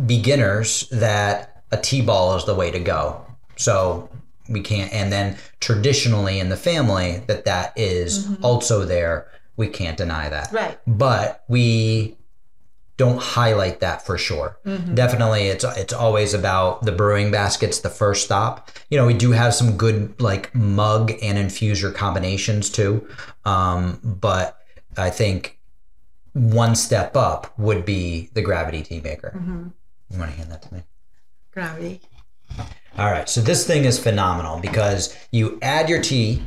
beginners that a tea ball is the way to go. So we can't, and then traditionally in the family that is mm-hmm. also there, we can't deny that. Right. But we don't highlight that for sure. Mm-hmm. Definitely it's always about the brewing baskets, the first stop. You know, we do have some good like mug and infuser combinations too. But I think one step up would be the gravity tea maker. Mm-hmm. You want to hand that to me? Gravity. All right, so this thing is phenomenal because you add your tea,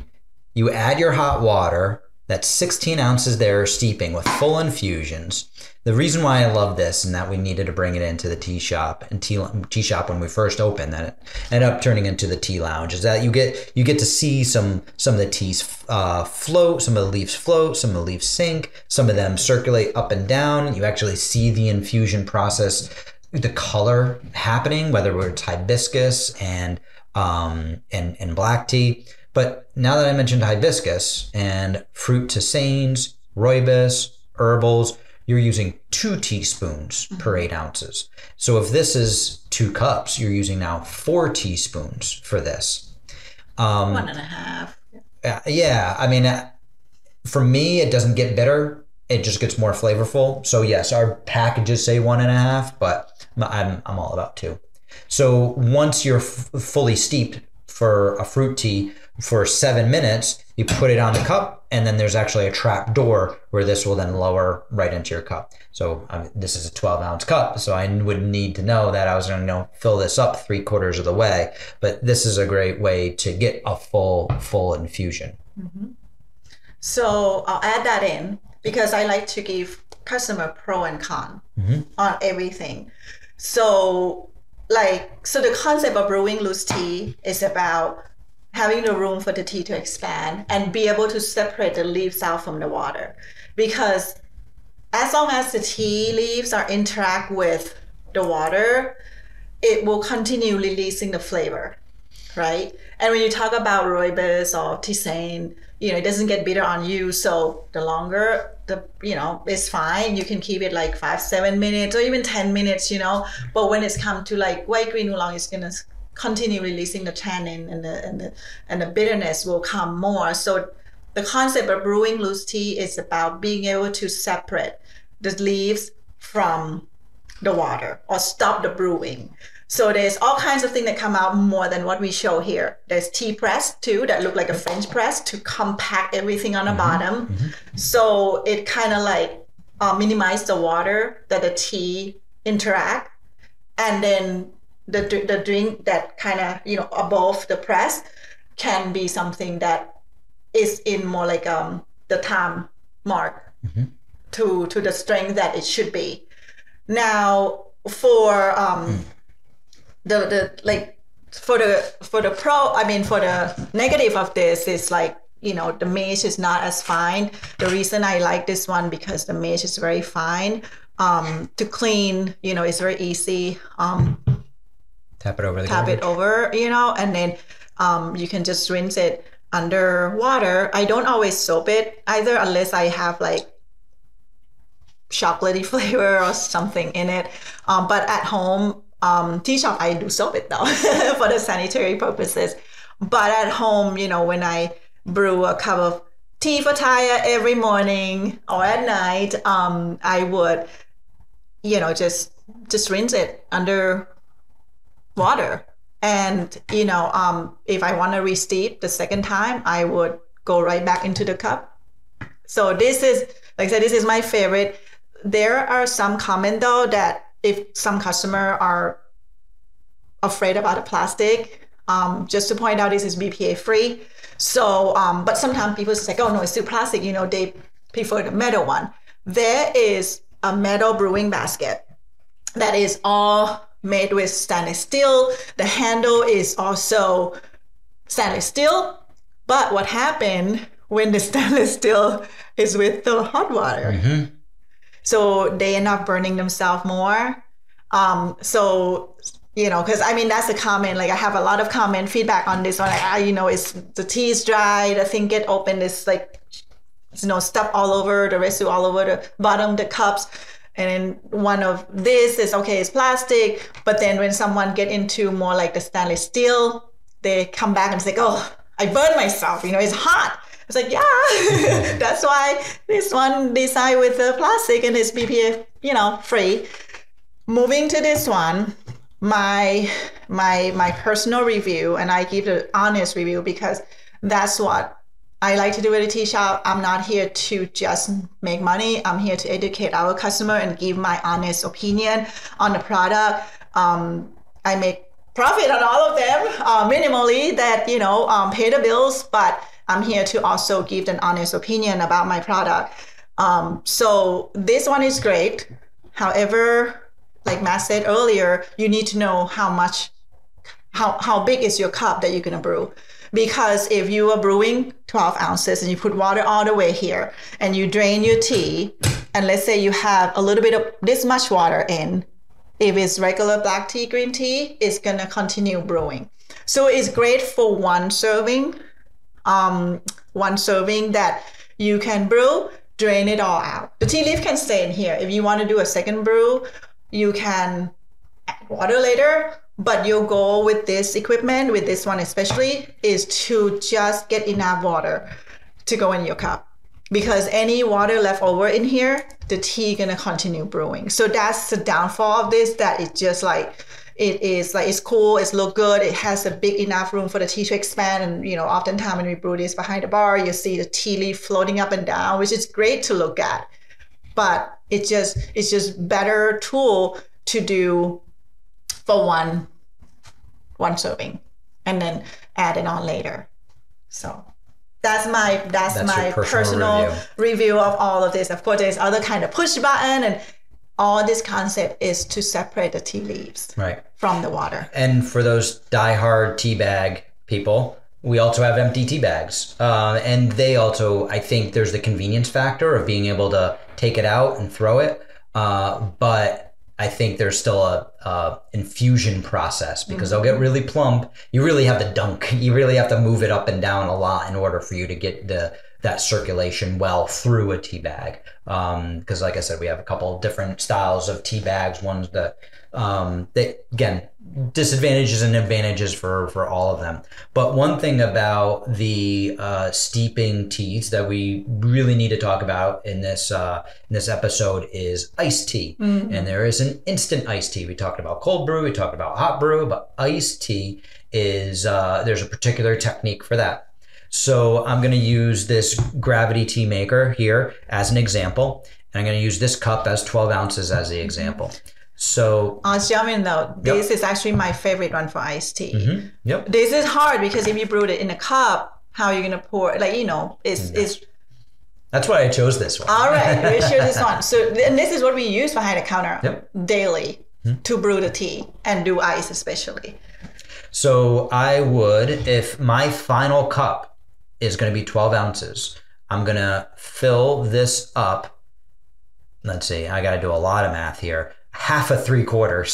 you add your hot water, that's 16 ounces there steeping with full infusions. The reason why I love this and that we needed to bring it into the tea shop when we first opened, that it ended up turning into the tea lounge, is that you get to see some of the teas float, some of the leaves float, some of the leaves sink, some of them circulate up and down. You actually see the infusion process, the color happening, whether it's hibiscus and black tea. But now that I mentioned hibiscus and fruit tisanes, rooibos, herbals, you're using 2 teaspoons per 8 ounces. So if this is 2 cups, you're using now 4 teaspoons for this. 1.5. Yeah, I mean, for me, it doesn't get bitter. It just gets more flavorful. So yes, our packages say 1.5, but I'm all about 2. So once you're fully steeped for a fruit tea for 7 minutes, you put it on the cup, and then there's actually a trap door where this will then lower right into your cup. So this is a 12-ounce cup, so I would need to know that I was going to fill this up 3/4 of the way. But this is a great way to get a full infusion. Mm-hmm. So I'll add that in because I like to give customer pro and con on everything. So the concept of brewing loose tea is about having the room for the tea to expand and be able to separate the leaves out from the water. Because as long as the tea leaves are interact with the water, it will continue releasing the flavor, right? And when you talk about rooibos or tisane, it doesn't get bitter on you. So the longer it's fine. You can keep it like 5-7 minutes or even 10 minutes, But when it's come to like white green oolong, it's gonna continue releasing the tannin and the bitterness will come more. So the concept of brewing loose tea is about being able to separate the leaves from the water or stop the brewing. So there's all kinds of things that come out more than what we show here. There's tea press too that look like a French press to compact everything on the bottom. So it kind of like minimize the water that the tea interact. And then the drink that kind of, above the press can be something that is in more like the time mark to the strength that it should be. Now for for the negative of this is like, the mash is not as fine. The reason I like this one because the mash is very fine. To clean, it's very easy. Tap it over, and then you can just rinse it under water. I don't always soap it either unless I have like chocolatey flavor or something in it. But at home, tea shop, I do soap it though for the sanitary purposes. But at home, when I brew a cup of tea for Taya every morning or at night, I would, just rinse it under water. And, if I want to re-steep the second time, I would go right back into the cup. So this is, like I said, this is my favorite. There are some comment though that if some customer are afraid about the plastic, just to point out, this is BPA free. So, but sometimes people say, oh no, it's still plastic. They prefer the metal one. There is a metal brewing basket that is all made with stainless steel. The handle is also stainless steel. But what happened when the stainless steel is with the hot water? So they end up burning themselves more. Because that's a comment. Like I have a lot of comment feedback on this one. It's the tea is dry. The thing get open. It's like, stuff all over the residue all over the bottom, the cups. And then one of this is okay, it's plastic. But then when someone get into more like the stainless steel, they come back and say, oh, I burned myself. It's hot. It's like, yeah, that's why this one designed with the plastic and it's BPA, free. Moving to this one, my personal review, and I give the honest review because that's what I like to do at a tea shop. I'm not here to just make money. I'm here to educate our customer and give my honest opinion on the product. I make profit on all of them, minimally that, pay the bills, but I'm here to also give an honest opinion about my product. So this one is great. However, like Matt said earlier, you need to know how big is your cup that you're going to brew. Because if you are brewing 12 ounces and you put water all the way here and you drain your tea, and let's say you have a little bit of this much water in, if it's regular black tea, green tea, it's going to continue brewing. So it's great for one serving one serving that you can brew, drain it all out. The tea leaf can stay in here. If you want to do a second brew, you can add water later, but your goal with this equipment, with this one especially, is to just get enough water to go in your cup. Because any water left over in here, the tea gonna continue brewing. So that's the downfall of this, that it's just like, it's cool, it's look good, it has a big enough room for the tea to expand. And oftentimes when we brew this behind the bar, you see the tea leaf floating up and down, which is great to look at. But it's just better tool to do for one serving and then add it on later. So that's my personal review of all of this. Of course, there's other kind of push button, and all this concept is to separate the tea leaves from the water. And for those diehard tea bag people, we also have empty tea bags. And they also, I think there's the convenience factor of being able to take it out and throw it. But I think there's still a infusion process, because they'll get really plump. You really have to dunk. You really have to move it up and down a lot in order for you to get that circulation well through a tea bag. Because like I said, we have a couple of different styles of tea bags. Ones that, again, disadvantages and advantages for all of them. But one thing about the steeping teas that we really need to talk about in this episode is iced tea. And there is an instant iced tea. We talked about cold brew, we talked about hot brew, but iced tea is there's a particular technique for that. So I'm going to use this gravity tea maker here as an example, and I'm going to use this cup as 12 ounces as the example. So I'll jump in though. This is actually my favorite one for iced tea. This is hard because if you brewed it in a cup, how are you going to pour it? It's that's why I chose this one. All right, we chose this one. So, and this is what we use behind the counter daily to brew the tea and do ice especially. So I would, if my final cup is going to be 12 ounces, I'm going to fill this up. Let's see, I got to do a lot of math here. Half of 3/4.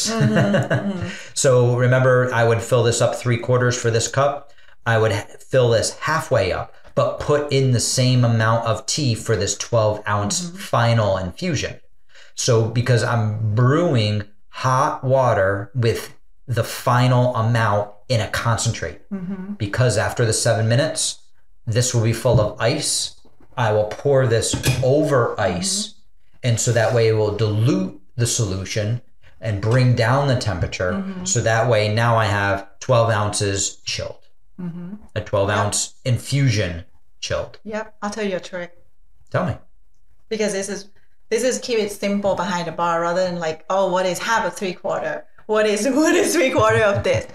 So remember, I would fill this up 3/4 for this cup. I would fill this halfway up, but put in the same amount of tea for this 12 ounce final infusion. So because I'm brewing hot water with the final amount in a concentrate, because after the 7 minutes, this will be full of ice. I will pour this over ice. And so that way it will dilute the solution and bring down the temperature. So that way now I have 12 ounces chilled. A 12 ounce infusion chilled. Yep. I'll tell you a trick. Tell me. Because this is keep it simple behind the bar, rather than like, oh, what is half of 3/4? What is 3/4 of this?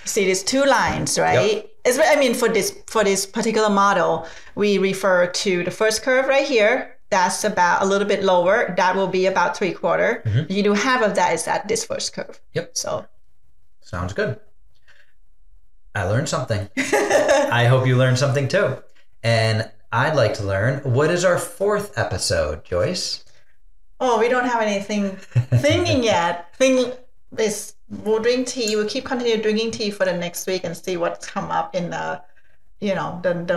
See, there's two lines, right? For this particular model, we refer to the first curve right here. That's about a little bit lower. That will be about 3/4. You do half of that is at this first curve. So sounds good. I learned something. I hope you learned something too. And I'd like to learn, what is our 4th episode, Joyce? Oh, we don't have anything thinking yet. We'll drink tea. We'll continue drinking tea for the next week and see what's come up in the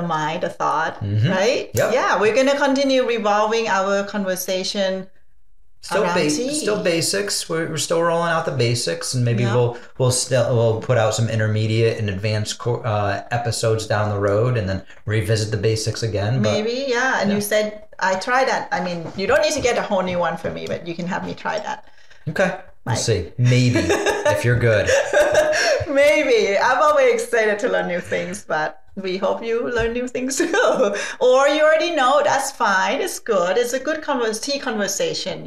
mind, the thought, right? Yeah, we're going to continue revolving our conversation around tea. Still basics. We're still rolling out the basics, and maybe we'll put out some intermediate and advanced episodes down the road, and then revisit the basics again. Maybe, and you said I try that. I mean, you don't need to get a whole new one for me, but you can have me try that. Okay. We'll see. Maybe, if you're good. Maybe. I'm always excited to learn new things, but we hope you learn new things too. Or you already know, that's fine. It's good. It's a good tea conversation,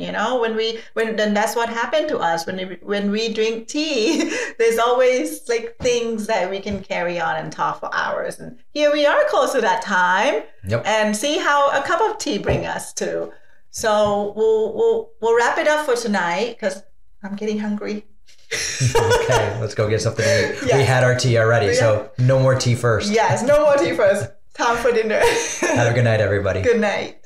when that's what happened to us when we drink tea. There's always like things that we can carry on and talk for hours. And here we are close to that time. And see how a cup of tea bring us to. So we'll wrap it up for tonight, because I'm getting hungry. Okay, let's go get something to eat. Yes. We had our tea already, so no more tea first. Yes, no more tea first. Time for dinner. Have a good night, everybody. Good night.